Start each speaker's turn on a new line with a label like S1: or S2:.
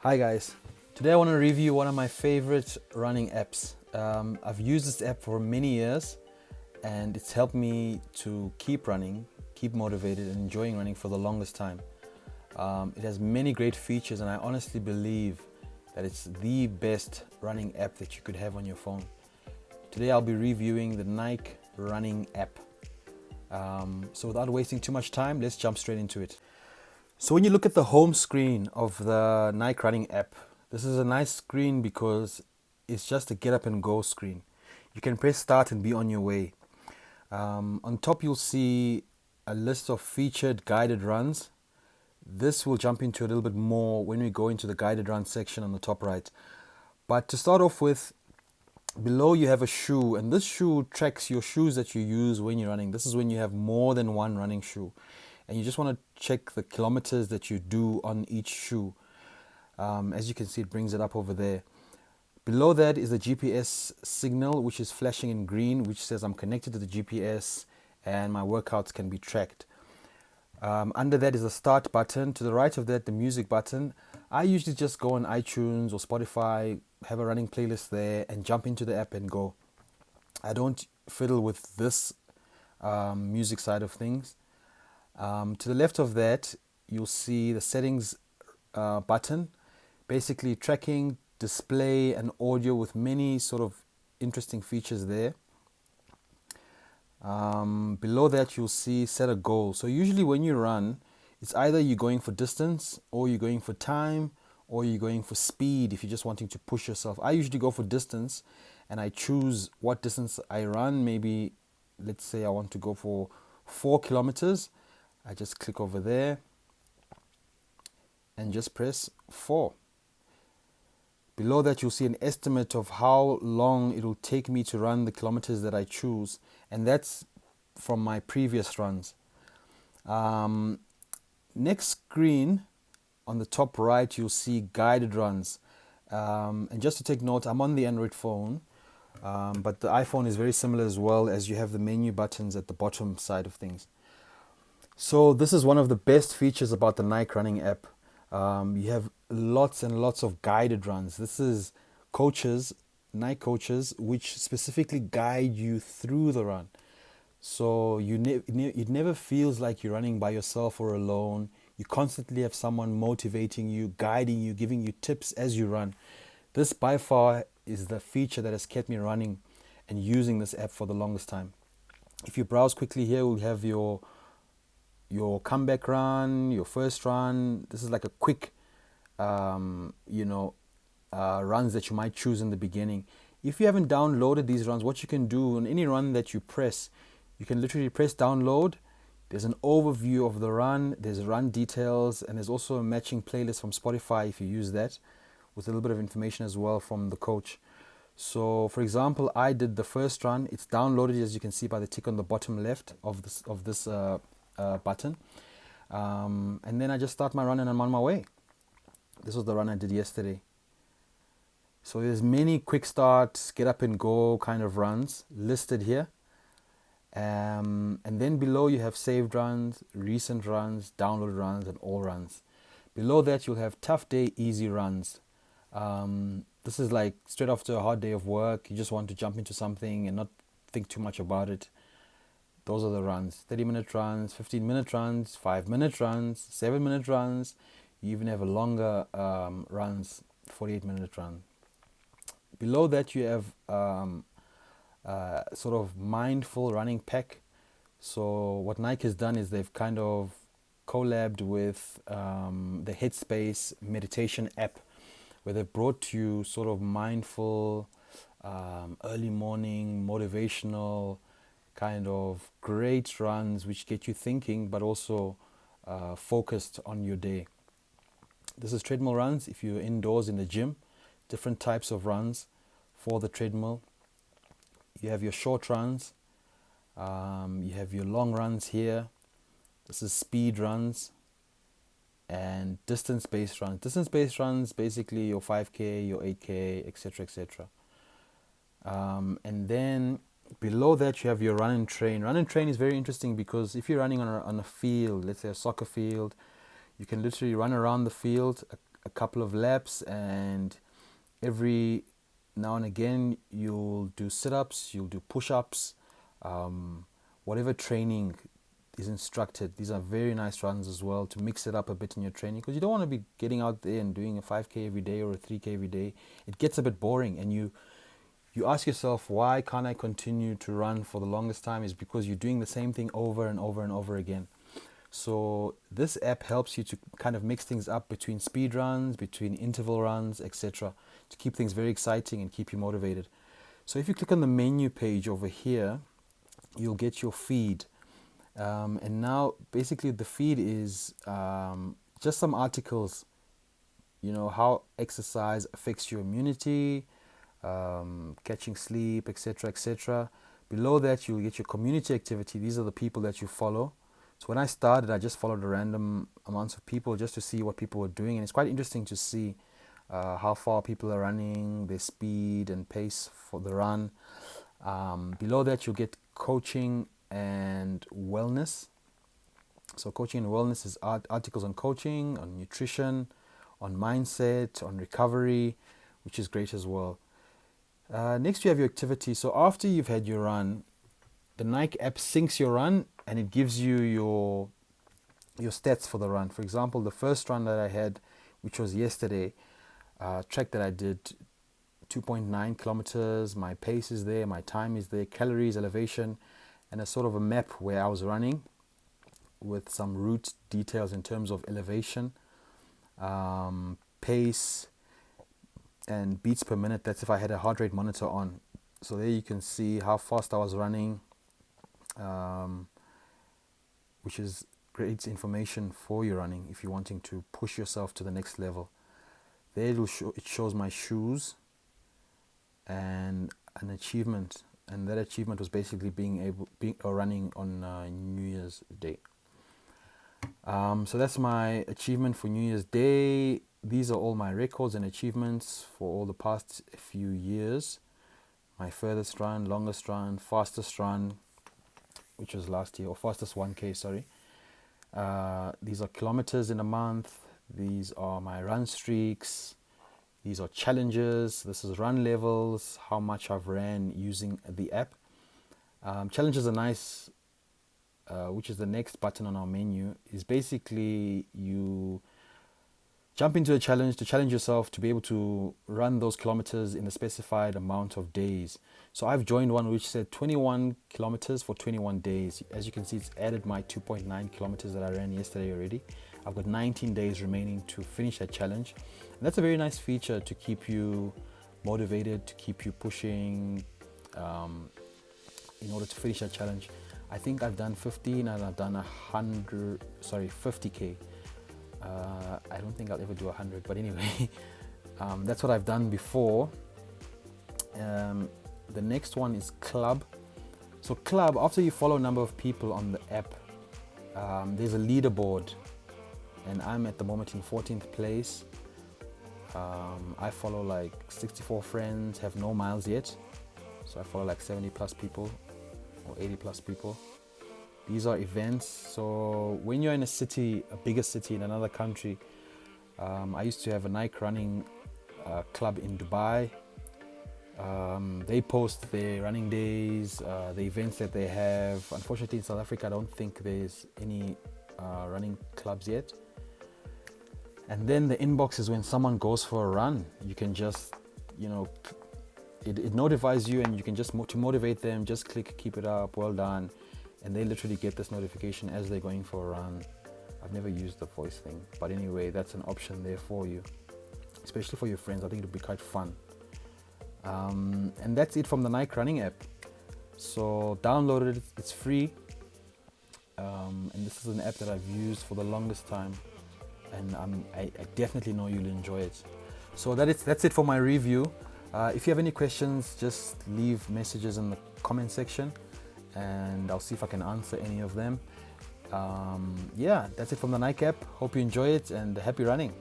S1: Hi guys, today I want to review one of my favorite running apps. I've used this app for many years and it's helped me to keep running, keep motivated and enjoying running for the longest time. It has many great features and I honestly believe that it's the best running app that you could have on your phone. Today I'll be reviewing the Nike running app. So without wasting too much time, let's jump straight into it. So when you look at the home screen of the Nike Running app, this is a nice screen because it's just a get up and go screen. You can press start and be on your way. On top you'll see a list of featured guided runs. This will jump into a little bit more when we go into the guided run section on the top right. But to start off with, below you have a shoe, and this shoe tracks your shoes that you use when you're running. This is when you have more than one running shoe and you just want to check the kilometers that you do on each shoe. As you can see, it brings it up over there. Below that is the GPS signal, which is flashing in green, which says I'm connected to the GPS and my workouts can be tracked. Under that is the start button. To the right of that, the music button. I usually just go on iTunes or Spotify, have a running playlist there and jump into the app and go. I don't fiddle with this music side of things. To the left of that, you'll see the settings button, basically tracking, display, and audio with many sort of interesting features there. Below that, you'll see set a goal. So usually when you run, it's either you're going for distance or you're going for time or you're going for speed if you're just wanting to push yourself. I usually go for distance and I choose what distance I run. Maybe let's say I want to go for 4 kilometers. I just click over there and just press 4. Below that you'll see an estimate of how long it will take me to run the kilometers that I choose, and that's from my previous runs. Next screen on the top right you'll see guided runs, and just to take note, I'm on the Android phone, but the iPhone is very similar as well, as you have the menu buttons at the bottom side of things. So this is one of the best features about the Nike Running app. You have lots and lots of guided runs. This is coaches, Nike coaches, which specifically guide you through the run. So it never feels like you're running by yourself or alone. You constantly have someone motivating you, guiding you, giving you tips as you run. This by far is the feature that has kept me running and using this app for the longest time. If you browse quickly here, we'll have your comeback run, your first run. This is like a quick, runs that you might choose in the beginning. If you haven't downloaded these runs, what you can do on any run that you press, you can literally press download. There's an overview of the run, there's run details, and there's also a matching playlist from Spotify if you use that, with a little bit of information as well from the coach. So, for example, I did the first run. It's downloaded, as you can see by the tick on the bottom left of this button, and then I just start my run and I'm on my way. This was the run I did yesterday. So there's many quick starts, get up and go kind of runs listed here, and then below you have saved runs, recent runs, download runs, and all runs. Below that you'll have tough day, easy runs. This is like straight after a hard day of work, you just want to jump into something and not think too much about it. Those are the runs: 30-minute runs, 15-minute runs, 5-minute runs, 7-minute runs. You even have a longer runs, 48-minute run. Below that you have sort of mindful running pack. So what Nike has done is they've kind of collabed with the Headspace meditation app, where they've brought you sort of mindful, early morning, motivational, kind of great runs which get you thinking but also focused on your day. This is treadmill runs if you're indoors in the gym, different types of runs for the treadmill. You have your short runs, you have your long runs here. This is speed runs and distance-based runs. Distance-based runs, basically your 5K, your 8K, etc., etc. And then below that you have your run and train. Run and train is very interesting because if you're running on a field, let's say a soccer field, you can literally run around the field a couple of laps, and every now and again you'll do sit-ups, you'll do push-ups, whatever training is instructed. These are very nice runs as well to mix it up a bit in your training, because you don't want to be getting out there and doing a 5k every day or a 3k every day. It gets a bit boring, and you ask yourself, why can't I continue to run for the longest time? Is because you're doing the same thing over and over and over again. So this app helps you to kind of mix things up between speed runs, between interval runs, etc., to keep things very exciting and keep you motivated. So if you click on the menu page over here, you'll get your feed. And now basically the feed is just some articles, how exercise affects your immunity, catching sleep, etc., etc. Below that, you'll get your community activity. These are the people that you follow. So when I started, I just followed a random amounts of people just to see what people were doing, and it's quite interesting to see how far people are running, their speed and pace for the run. Below that, you'll get coaching and wellness. So coaching and wellness is articles on coaching, on nutrition, on mindset, on recovery, which is great as well. Next, you have your activity. So after you've had your run, the Nike app syncs your run and it gives you your stats for the run. For example, the first run that I had, which was yesterday, track that I did 2.9 kilometers. My pace is there, my time is there, calories, elevation, and a sort of a map where I was running with some route details in terms of elevation, pace, and beats per minute. That's if I had a heart rate monitor on. So there you can see how fast I was running, which is great information for your running if you're wanting to push yourself to the next level. There it shows my shoes and an achievement, and that achievement was basically running on New Year's Day. So that's my achievement for New Year's Day. These are all my records and achievements for all the past few years. My furthest run, longest run, fastest run, which was last year, or fastest 1K, sorry. These are kilometers in a month. These are my run streaks. These are challenges. This is run levels, how much I've ran using the app. Challenges are nice, which is the next button on our menu, is basically you jump into a challenge to challenge yourself to be able to run those kilometers in a specified amount of days. So I've joined one which said 21 kilometers for 21 days. As you can see, it's added my 2.9 kilometers that I ran yesterday already. I've got 19 days remaining to finish that challenge. And that's a very nice feature to keep you motivated, to keep you pushing in order to finish that challenge. I think I've done 15 and I've done 50K. I don't think I'll ever do 100, but anyway, that's what I've done before. The next one is Club. So Club, after you follow a number of people on the app, there's a leaderboard, and I'm at the moment in 14th place. I follow like 64 friends, have no miles yet, so I follow like 70 plus people or 80 plus people. These are events. So when you're in a city, a bigger city in another country, I used to have a Nike running club in Dubai. They post their running days, the events that they have. Unfortunately, in South Africa, I don't think there's any running clubs yet. And then the inbox is when someone goes for a run. You can just, it notifies you, and you can just to motivate them, just click keep it up, well done. And they literally get this notification as they're going for a run. I've never used the voice thing, but anyway, that's an option there for you, especially for your friends. I think it'll be quite fun. And that's it from the Nike running app. So download it, it's free. And this is an app that I've used for the longest time, and I definitely know you'll enjoy it. So that's it for my review. If you have any questions, just leave messages in the comment section, and I'll see if I can answer any of them. Yeah, that's it from the Nike app. Hope you enjoy it, and happy running.